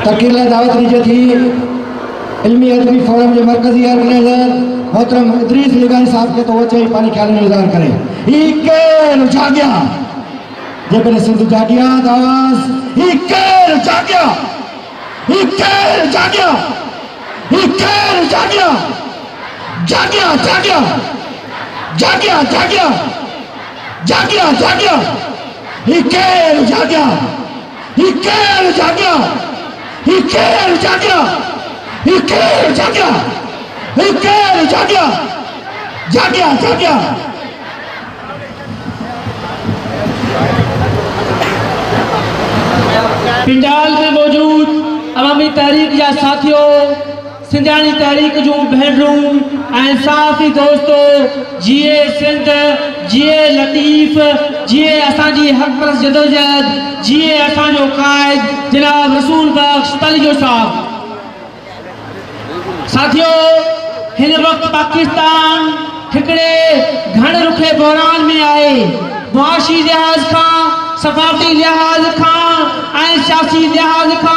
तक़रीर लाइ दावत ॾिजे थी इल्मी अदबी फोरम के मरकज़ी ऑर्गेनाइज़र मोहतरम इदरीस लिगानी साहब के तो वो चाहिए पानी ख्याल में इज़हार करे ही केर जागिया जेकॾहिं सिंध जागिया त आवाज़ ही केर जागिया ही केर जागिया ही केर जागिया जागिया जागिया जागिया जागिया जागिया जागिया ही केर जागिया ही केर जागिया ही केर जागिया ही केर जागिया ही केर जागिया जागिया जागिया पिंडाल में मौजूद अवामी तहरीक या साथियों सिंधानी तहरीक जो भेनरूं ऐं साफ़ी दोस्तों जिए सिंध जिए लतीफ़ जिए असांजी हक़ परस जदोजहद जिए असांजो कायद जनाब रसूल बख्श तलियो साहब। साथियों हिन वक्त पाकिस्तान हिकड़े घण रुखे बहरान में आए मुआशी लिहाज का सफारती लिहाज का ऐं सियासी लिहाज का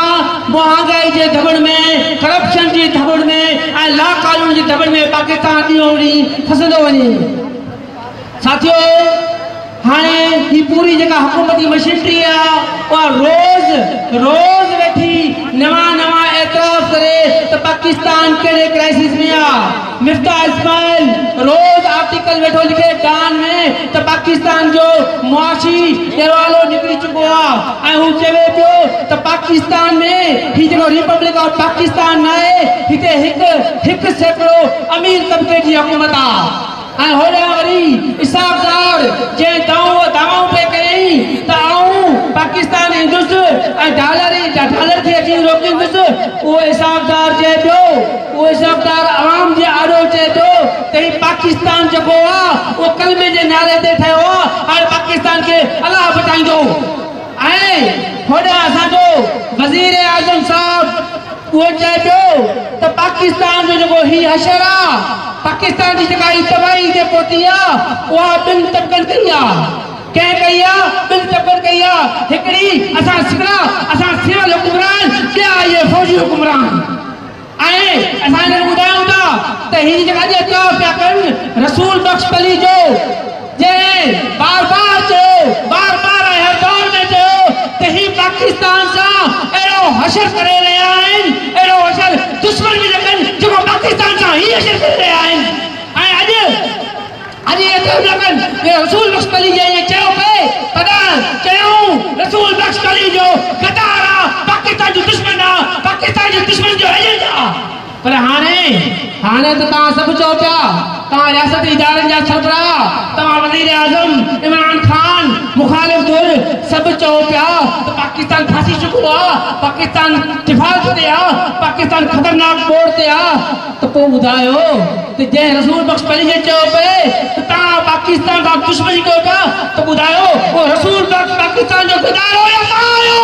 महंगाई के धबड़ में करप्शन की धबड़ में ऐं लाकानून की धबड़ में पाकिस्तान ॾींहों ॾींहुं फसंदो वञे। साथियों हाणे ही पूरी जेका हुकूमती मशीनरी आहे उहा रोज़ वेठी नवां एतराफ़ करे त पाकिस्तान कहिड़े क्राइसिस में आहे। मिफ्ता इस्माइल रोज़ आर्टिकल वेठो लिखे डान में त पाकिस्तान जो मुआशी ॾेवालो निकिरी चुको आहे ऐं हू चवे पियो त पाकिस्तान में ही जेको रिपब्लिक ऑफ पाकिस्तान न आहे हिते हिकु सैकड़ो अमीर तबके जी हुकूमत आहे। ऐं होॾां वरी इसाफ़दार जे दावाऊं पे कयई त आऊं पाकिस्तान ईंदुसि ऐं डॉलर खे अची रोकींदुसि। उहो इसाफ़दार चए पियो उहो इसाफ़दार आवाम जे आॾो चए पियो त ही पाकिस्तान जेको आहे उहो कलमे जे नाले ते ठहियो आहे हाणे पाकिस्तान खे अलाह बचाईंदो। ऐं होॾां असांजो वज़ीर आज़म साहब उहो चए पियो त पाकिस्तान जो जेको ही हशर आहे पाकिस्तान की जेका तबाही के पोती आहे उहा ॿिनि तबक़नि कई आहे। कंहिं कई आहे ॿिनि तबक़नि कई आहे हिकिड़ी असां सिविल हुकुमरान ॿिया इहे फ़ौजी हुकुमरान। ऐं असां हिननि ॿुधायूं था त ही जेका अॼु एतिराफ़ पिया कनि रसूल बख्श तली जो जंहिं बार बार हर दौर में चयो त ही पाकिस्तान सां अहिड़ो हशर करे रहिया आहिनि अहिड़ो हशर दुश्मन बि न कनि जेको पाकिस्तान सां ही हशर करे रहिया आहिनि। ऐं अॼु एतिरो न कनि रसूल बख्श तली जे इएं चयो पए तॾहिं चयूं रसूल बख्श तली जो गद्दार आहे पाकिस्तान जो दुश्मन आहे पाकिस्तान जे दुश्मन जो एजेंट आहे। पर हाणे त तव्हां सभु चओ पिया तव्हां रियासती इदारनि जा सरबराह तव्हां वज़ीर आज़म इमरान खान मुखालिफ धुर सभु चओ पिया त पाकिस्तान फासी चुको आहे पाकिस्तान हिफ़ाज़त ते आहे पाकिस्तान ख़तरनाक मोड़ ते आहे। त पोइ ॿुधायो त जंहिं रसूल बख्श तली जे चयो पए त तव्हां पाकिस्तान सां दुश्मनी कयो पिया त ॿुधायो उहो रसूल बख्श पाकिस्तान जो गद्दार हो या तव्हां आहियो?